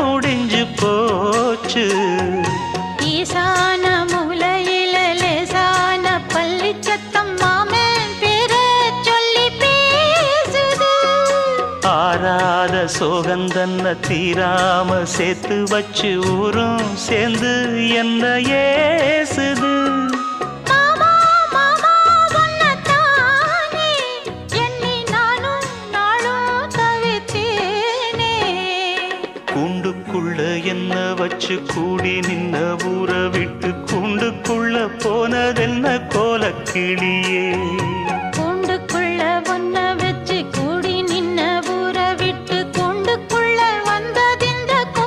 முடிஞ்சு போச்சு. ஈசான மூலையில லேசான பள்ளி சத்தம் மாமன் பேர சொல்லி பேசுது. ஆறாத சோகந்தன்ன தீராம சேர்த்து வச்சு ஊரும் சேர்ந்து என்ன ஏசுது. மாமா மாமா உன்னத்தானே எண்ணி நானும் நாளும் தவித்தேனே. கூண்டுக்குள்ள என்ன வச்சு கூடி நின்ன ஊற விட்டு கூண்டுக்குள்ள போனதென்ன கோலக்கிளியே.